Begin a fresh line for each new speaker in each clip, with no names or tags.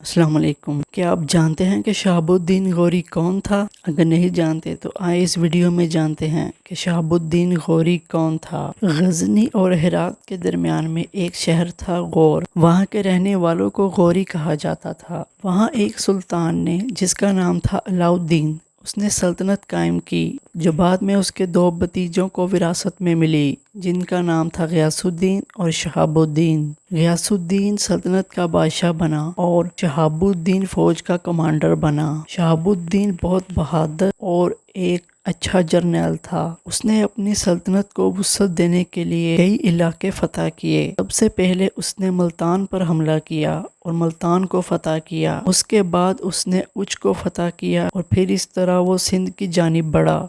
السلام علیکم۔ کیا آپ جانتے ہیں کہ شہاب الدین غوری کون تھا؟ اگر نہیں جانتے تو آئے اس ویڈیو میں جانتے ہیں کہ شہاب الدین غوری کون تھا۔ غزنی اور ہرات کے درمیان میں ایک شہر تھا غور۔ وہاں کے رہنے والوں کو غوری کہا جاتا تھا۔ وہاں ایک سلطان نے جس کا نام تھا علاء الدین، اس نے سلطنت قائم کی جو بعد میں اس کے دو بھتیجوں کو وراثت میں ملی، جن کا نام تھا غیاث الدین اور شہاب الدین۔ غیاث الدین سلطنت کا بادشاہ بنا اور شہاب الدین فوج کا کمانڈر بنا۔ شہاب الدین بہت بہادر اور ایک اچھا جرنیل تھا۔ اس نے اپنی سلطنت کو وسعت دینے کے لیے کئی علاقے فتح کیے۔ سب سے پہلے اس نے ملتان پر حملہ کیا اور ملتان کو فتح کیا۔ اس کے بعد اس نے اچ کو فتح کیا اور پھر اس طرح وہ سندھ کی جانب بڑھا۔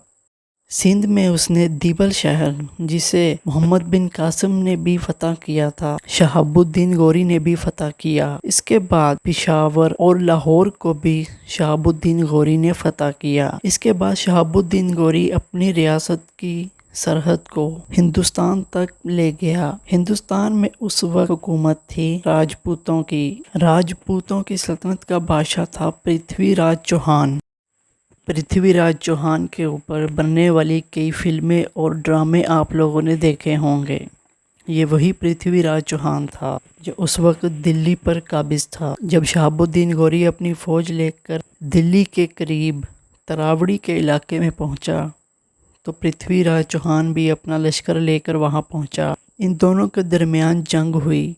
سندھ میں اس نے دیبل شہر، جسے محمد بن قاسم نے بھی فتح کیا تھا، شہاب الدین غوری نے بھی فتح کیا۔ اس کے بعد پشاور اور لاہور کو بھی شہاب الدین غوری نے فتح کیا۔ اس کے بعد شہاب الدین غوری اپنی ریاست کی سرحد کو ہندوستان تک لے گیا۔ ہندوستان میں اس وقت حکومت تھی راجپوتوں کی۔ راجپوتوں کی سلطنت کا بادشاہ تھا پرتھوی راج چوہان۔ پرتھوی راج چوہان کے اوپر بننے والی کئی فلمیں اور ڈرامے آپ لوگوں نے دیکھے ہوں گے۔ یہ وہی پرتھوی راج چوہان تھا جو اس وقت دلی پر قابض تھا۔ جب شہاب الدین غوری اپنی فوج لے کر دلی کے قریب تراوڑی کے علاقے میں پہنچا تو پرتھوی راج چوہان بھی اپنا لشکر لے کر وہاں پہنچا۔ ان دونوں کے درمیان جنگ ہوئی،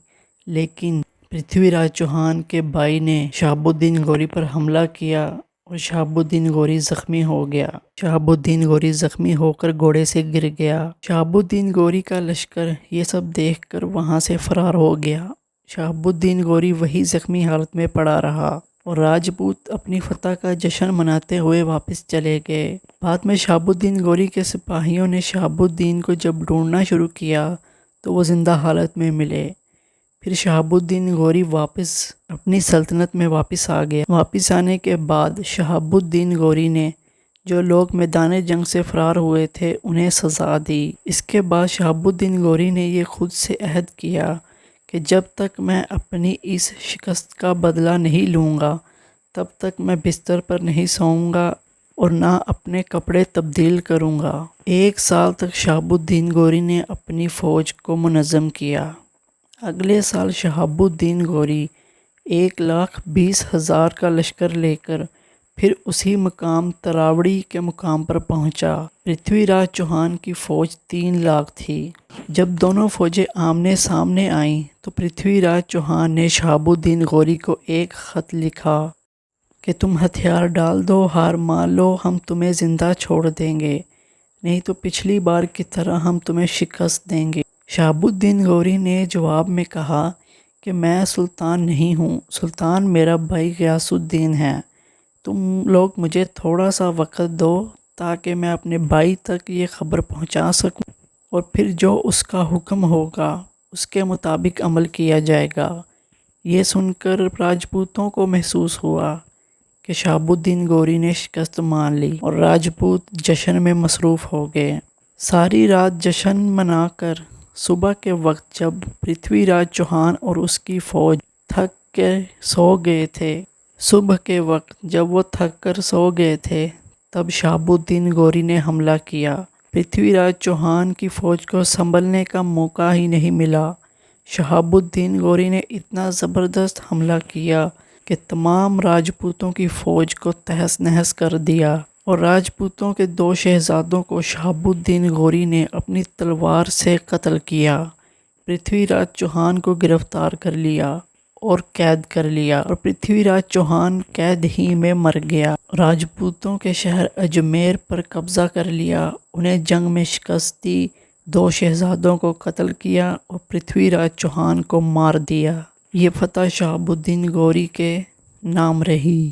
لیکن پرتھوی راج چوہان کے بھائی نے شہاب الدین غوری پر حملہ کیا اور شہاب الدین غوری زخمی ہو گیا۔ شہاب الدین غوری زخمی ہو کر گھوڑے سے گر گیا۔ شہاب الدین غوری کا لشکر یہ سب دیکھ کر وہاں سے فرار ہو گیا۔ شہاب الدین غوری وہی زخمی حالت میں پڑا رہا اور راجپوت اپنی فتح کا جشن مناتے ہوئے واپس چلے گئے۔ بعد میں شہاب الدین غوری کے سپاہیوں نے شہاب الدین کو جب ڈھونڈنا شروع کیا تو وہ زندہ حالت میں ملے۔ پھر شہاب الدین غوری واپس اپنی سلطنت میں واپس آ گیا۔ واپس آنے کے بعد شہاب الدین غوری نے جو لوگ میدان جنگ سے فرار ہوئے تھے انہیں سزا دی۔ اس کے بعد شہاب الدین غوری نے یہ خود سے عہد کیا کہ جب تک میں اپنی اس شکست کا بدلہ نہیں لوں گا تب تک میں بستر پر نہیں سوؤں گا اور نہ اپنے کپڑے تبدیل کروں گا۔ 1 سال تک شہاب الدین غوری نے اپنی فوج کو منظم کیا۔ اگلے سال شہاب الدین غوری 1,20,000 کا لشکر لے کر پھر اسی مقام تراوڑی کے مقام پر پہنچا۔ پرتھوی راج چوہان کی فوج 3 لاکھ تھی۔ جب دونوں فوجیں آمنے سامنے آئیں تو پرتھوی راج چوہان نے شہاب الدین غوری کو ایک خط لکھا کہ تم ہتھیار ڈال دو، ہار مان لو، ہم تمہیں زندہ چھوڑ دیں گے، نہیں تو پچھلی بار کی طرح ہم تمہیں شکست دیں گے۔ شہاب الدین غوری نے جواب میں کہا کہ میں سلطان نہیں ہوں، سلطان میرا بھائی غیاث الدین ہے۔ تم لوگ مجھے تھوڑا سا وقت دو تاکہ میں اپنے بھائی تک یہ خبر پہنچا سکوں اور پھر جو اس کا حکم ہوگا اس کے مطابق عمل کیا جائے گا۔ یہ سن کر راجپوتوں کو محسوس ہوا کہ شہاب الدین غوری نے شکست مان لی اور راجپوت جشن میں مصروف ہو گئے۔ ساری رات جشن منا کر صبح کے وقت جب پرتھوی راج چوہان اور اس کی فوج تھک کے سو گئے تھے، صبح کے وقت جب وہ تھک کر سو گئے تھے تب شہاب الدین غوری نے حملہ کیا۔ پرتھوی راج چوہان کی فوج کو سنبھلنے کا موقع ہی نہیں ملا۔ شہاب الدین غوری نے اتنا زبردست حملہ کیا کہ تمام راجپوتوں کی فوج کو تہس نہس کر دیا اور راجپوتوں کے 2 شہزادوں کو شہاب الدین غوری نے اپنی تلوار سے قتل کیا۔ پرتھوی راج چوہان کو گرفتار کر لیا اور قید کر لیا اور پرتھوی راج چوہان قید ہی میں مر گیا۔ راجپوتوں کے شہر اجمیر پر قبضہ کر لیا، انہیں جنگ میں شکست دی، 2 شہزادوں کو قتل کیا اور پرتھوی راج چوہان کو مار دیا۔ یہ فتح شہاب الدین غوری کے نام رہی۔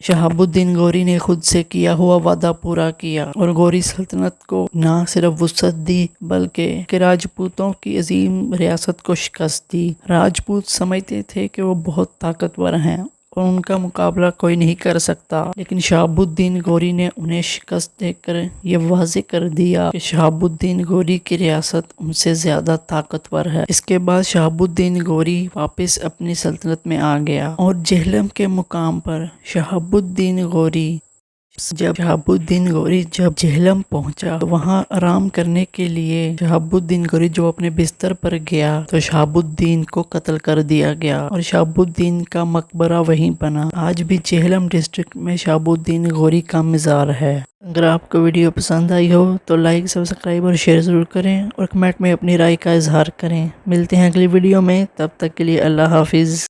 شہاب الدین غوری نے خود سے کیا ہوا وعدہ پورا کیا اور غوری سلطنت کو نہ صرف وسعت دی بلکہ راجپوتوں کی عظیم ریاست کو شکست دی۔ راجپوت سمجھتے تھے کہ وہ بہت طاقتور ہیں اور ان کا مقابلہ کوئی نہیں کر سکتا، لیکن شہاب الدین غوری نے انہیں شکست دے کر یہ واضح کر دیا کہ شہاب الدین غوری کی ریاست ان سے زیادہ طاقتور ہے۔ اس کے بعد شہاب الدین غوری واپس اپنی سلطنت میں آ گیا اور جہلم کے مقام پر شہاب الدین غوری جب جہلم پہنچا تو وہاں آرام کرنے کے لیے شہاب الدین غوری جو اپنے بستر پر گیا تو شہاب الدین کو قتل کر دیا گیا اور شہاب الدین کا مقبرہ وہیں بنا۔ آج بھی جہلم ڈسٹرکٹ میں شہاب الدین غوری کا مزار ہے۔ اگر آپ کو ویڈیو پسند آئی ہو تو لائک، سبسکرائب اور شیئر ضرور کریں اور کمنٹ میں اپنی رائے کا اظہار کریں۔ ملتے ہیں اگلی ویڈیو میں، تب تک کے لیے اللہ حافظ۔